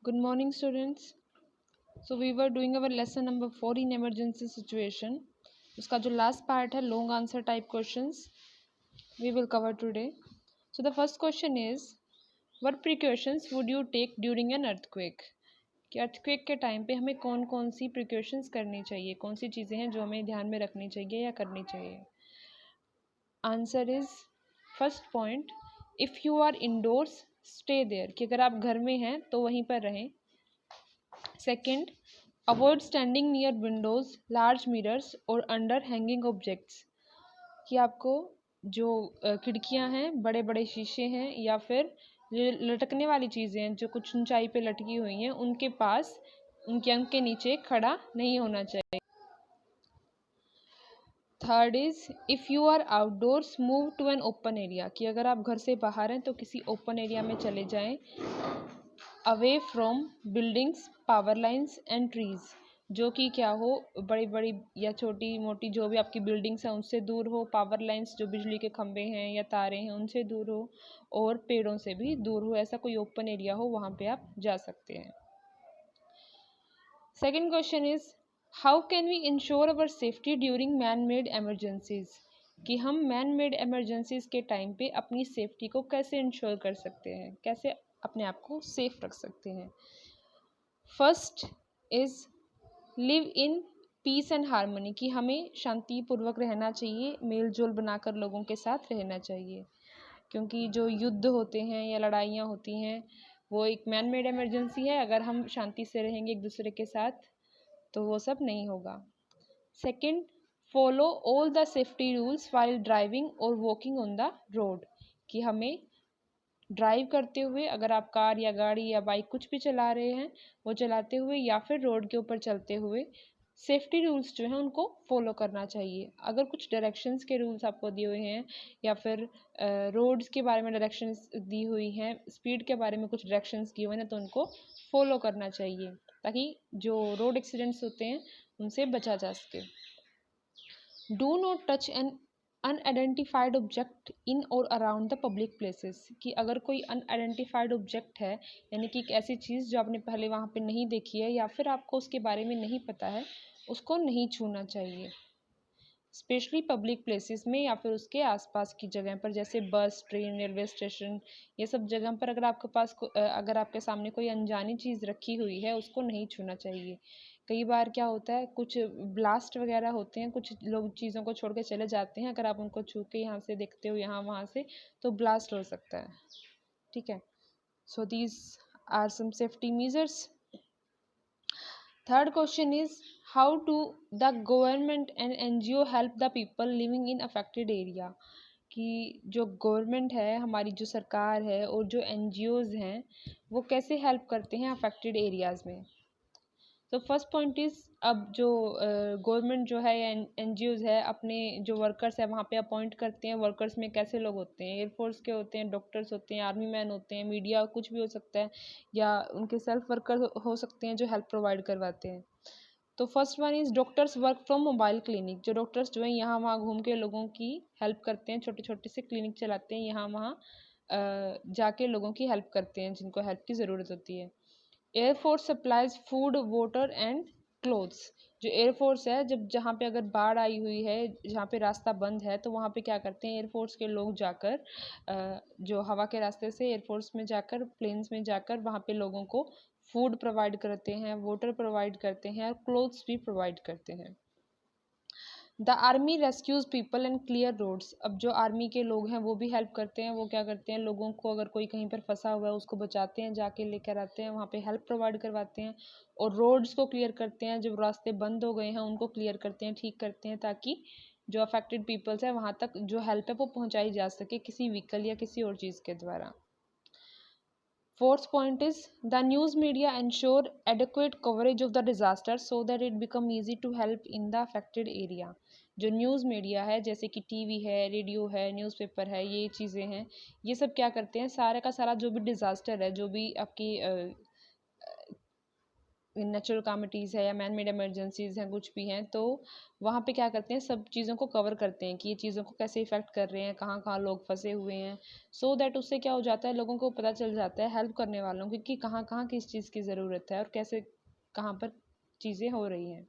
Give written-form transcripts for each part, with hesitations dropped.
Good morning, students. So we were doing our lesson number 4 in emergency situation. उसका जो last part है long answer type questions we will cover today. So the first question is, what precautions would you take during an earthquake? कि earthquake के time पे हमें कौन कौन सी precautions करनी चाहिए, कौन सी चीज़ें हैं जो हमें ध्यान में रखनी चाहिए या करनी चाहिए. Answer is first point, if you are indoors stay there, कि अगर आप घर में हैं तो वहीं पर रहें. Second, avoid standing near windows, large mirrors और under hanging objects, कि आपको जो खिड़कियां हैं, बड़े बड़े शीशे हैं या फिर लटकने वाली चीज़ें हैं जो कुछ ऊंचाई पे लटकी हुई हैं उनके पास, उनके अंक के नीचे खड़ा नहीं होना चाहिए. Third is, if you are outdoors move to an open area, कि अगर आप घर से बाहर हैं तो किसी ओपन एरिया में चले जाएं. Away from buildings, power lines and trees, जो कि क्या हो, बड़ी बड़ी या छोटी मोटी जो भी आपकी बिल्डिंग्स हैं उनसे दूर हो. पावर लाइन्स, जो बिजली के खंभे हैं या तारे हैं उनसे दूर हो. और पेड़ों से भी दूर हो. ऐसा कोई ओपन एरिया हो वहाँ पे आप जा सकते हैं. Second question is, how can we ensure our safety during man made emergencies, कि हम मैन मेड एमरजेंसीज के टाइम पे अपनी सेफ्टी को कैसे इंश्योर कर सकते हैं, कैसे अपने आप को सेफ रख सकते हैं. First is live in peace and harmony, कि हमें शांतिपूर्वक रहना चाहिए, मेल जोल बनाकर लोगों के साथ रहना चाहिए. क्योंकि जो युद्ध होते हैं या लड़ाइयाँ होती हैं वो एक मैन मेड इमरजेंसी है. अगर हम शांति से रहेंगे एक दूसरे के साथ तो वो सब नहीं होगा. Second, follow all the safety rules while driving और वॉकिंग ऑन द रोड, कि हमें ड्राइव करते हुए, अगर आप कार या गाड़ी या बाइक कुछ भी चला रहे हैं वो चलाते हुए या फिर रोड के ऊपर चलते हुए सेफ्टी रूल्स जो हैं उनको फॉलो करना चाहिए. अगर कुछ डायरेक्शंस के रूल्स आपको दिए हुए हैं या फिर रोड्स के बारे में डायरेक्शंस दी हुई हैं, स्पीड के बारे में कुछ डायरेक्शंस दिए हुए हैं तो उनको फॉलो करना चाहिए ताकि जो रोड एक्सीडेंट्स होते हैं उनसे बचा जा सके. Do not touch an unidentified object in और अराउंड द पब्लिक प्लेसेस, कि अगर कोई अनआइडेंटिफाइड ऑब्जेक्ट है यानी कि एक ऐसी चीज़ जो आपने पहले वहाँ पे नहीं देखी है या फिर आपको उसके बारे में नहीं पता है, उसको नहीं छूना चाहिए. स्पेशली पब्लिक प्लेसेस में या फिर उसके आसपास की जगह पर, जैसे बस, ट्रेन, रेलवे स्टेशन, ये सब जगह पर अगर आपके पास अगर आपके सामने कोई अनजानी चीज़ रखी हुई है उसको नहीं छूना चाहिए. कई बार क्या होता है, कुछ ब्लास्ट वगैरह होते हैं, कुछ लोग चीज़ों को छोड़ के चले जाते हैं, अगर आप उनको छू के यहाँ से देखते हो यहाँ वहाँ से तो ब्लास्ट हो सकता है. ठीक है. So these are some safety measures. Third question is, how do the government and NGO help the people living in affected area, कि जो गवर्नमेंट है, हमारी जो सरकार है और जो NGOs हैं वो कैसे हेल्प करते हैं अफेक्टेड एरियाज़ में. तो फर्स्ट पॉइंट इज़, अब जो गवर्नमेंट जो है या NGOs है अपने जो वर्कर्स है वहाँ पे अपॉइंट करते हैं. वर्कर्स में कैसे लोग होते हैं, एयरफोर्स के होते हैं, डॉक्टर्स होते हैं, आर्मी मैन होते हैं, मीडिया, कुछ भी हो सकता है, या उनके सेल्फ वर्कर हो सकते हैं जो हेल्प प्रोवाइड करवाते हैं. तो first one is doctors work from mobile clinic, जो डॉक्टर्स जो है यहाँ वहाँ घूम के लोगों की हेल्प करते हैं, छोटे छोटे से क्लिनिक चलाते हैं, यहाँ वहाँ जाके लोगों की हेल्प करते हैं जिनको हेल्प की ज़रूरत होती है. Air force supplies food, water and clothes, जो एयरफोर्स है जब जहाँ पे अगर बाढ़ आई हुई है, जहाँ पे रास्ता बंद है तो वहाँ पे क्या करते हैं एयरफोर्स के लोग जाकर जो हवा के रास्ते से एयरफोर्स में जाकर, प्लेन्स में जाकर वहाँ पे लोगों को फूड प्रोवाइड करते हैं, वाटर प्रोवाइड करते हैं और क्लोथ्स भी प्रोवाइड करते हैं. The army rescues people and clear roads, अब जो आर्मी के लोग हैं वो भी हेल्प करते हैं. वो क्या करते हैं, लोगों को अगर कोई कहीं पर फंसा हुआ है उसको बचाते हैं, जाके लेकर आते हैं, वहाँ पे हेल्प प्रोवाइड करवाते हैं और रोड्स को क्लियर करते हैं. जब रास्ते बंद हो गए हैं उनको क्लियर करते हैं, ठीक करते हैं, ताकि जो अफेक्टेड पीपल्स है वहाँ तक जो हेल्प है वो पहुँचाई जा सके किसी व्हीकल या किसी और चीज़ के द्वारा. Fourth point is, the news media ensure adequate coverage of the disaster so that it become easy to help in the affected area. जो न्यूज़ मीडिया है जैसे कि टीवी है, रेडियो है, न्यूज़पेपर है, ये चीज़ें हैं, ये सब क्या करते हैं, सारा का सारा जो भी डिज़ास्टर है, जो भी आपकी नेचुरल कामिटीज़ है या मैन मेड इमरजेंसीज़ हैं, कुछ भी हैं, तो वहाँ पे क्या करते हैं, सब चीज़ों को कवर करते हैं कि ये चीज़ों को कैसे इफ़ेक्ट कर रहे हैं, कहाँ कहाँ लोग फंसे हुए हैं, सो दैट उससे क्या हो जाता है, लोगों को पता चल जाता है, हेल्प करने वालों को, कि कहाँ कहाँ किस चीज़ की ज़रूरत है और कैसे कहाँ पर चीज़ें हो रही हैं,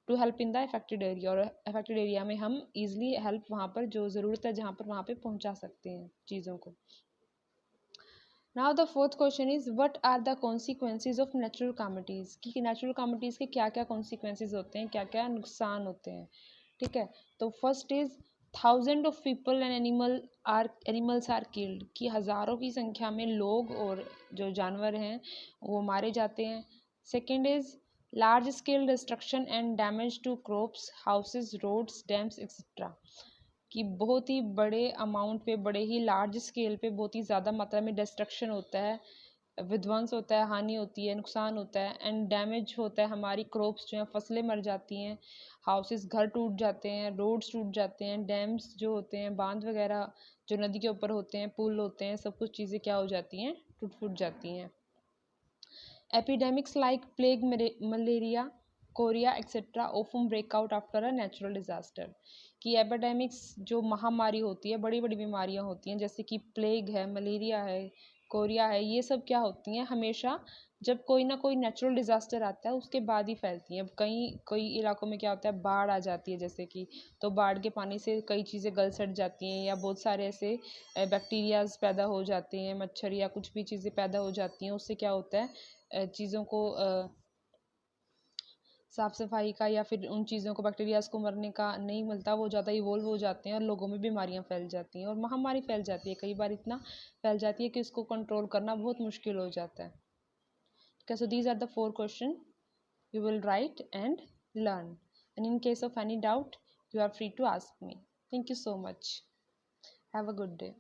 to help in the affected area. और अफेक्टेड एरिया में हम ईजिली हेल्प वहाँ पर जो ज़रूरत है जहाँ पर वहाँ पे पहुँचा सकते हैं चीज़ों को। Now the fourth question is what are the consequences of natural calamities, कि नेचुरल कामिटीज़ के क्या क्या कॉन्सिक्वेंसेज होते हैं, क्या क्या नुकसान होते हैं। ठीक है, तो first is thousand of people and animals are killed, कि हज़ारों की संख्या में लोग और जो जानवर हैं वो मारे जाते हैं। Second is large scale destruction and damage to crops, houses, roads, dams etcetera, कि बहुत ही बड़े अमाउंट पे, बड़े ही लार्ज स्केल पे बहुत ही ज़्यादा मात्रा में डिस्ट्रक्शन होता है, विध्वंस होता है, हानि होती है, नुकसान होता है, एंड डैमेज होता है, हमारी क्रॉप्स जो हैं, फसलें मर जाती हैं, हाउसेस, घर टूट जाते हैं, रोड्स टूट जाते हैं, डैम्स जो होते हैं, बांध वगैरह जो नदी के ऊपर होते हैं, पुल होते हैं, सब कुछ चीज़ें क्या हो जाती हैं, टूट फूट जाती हैं। Epidemics like plague, malaria, Korea etcetera often break out after a natural disaster, कि एपिडेमिक्स जो महामारी होती है, बड़ी बड़ी बीमारियां होती हैं, जैसे कि प्लेग है, मलेरिया है, कोरिया है, ये सब क्या होती हैं, हमेशा जब कोई ना कोई नेचुरल डिज़ास्टर आता है उसके बाद ही फैलती हैं। अब कई इलाकों में क्या होता है, बाढ़ आ जाती है जैसे कि, तो बाढ़ के पानी से कई चीज़ें गल सड़ जाती हैं, या बहुत सारे ऐसे बैक्टीरियाज पैदा हो जाते हैं, मच्छर या कुछ भी चीज़ें पैदा हो जाती हैं, उससे क्या होता है, चीज़ों को साफ़ सफाई का या फिर उन चीज़ों को, बैक्टीरियाज को मरने का नहीं मिलता, वो ज़्यादा इवोल्व हो जाते हैं और लोगों में बीमारियां फैल जाती हैं और महामारी फैल जाती है, कई बार इतना फैल जाती है कि उसको कंट्रोल करना बहुत मुश्किल हो जाता है। Okay, so these are the 4 questions you will write and learn, and in case of any doubt you are free to ask me. Thank you so much. Have a good day.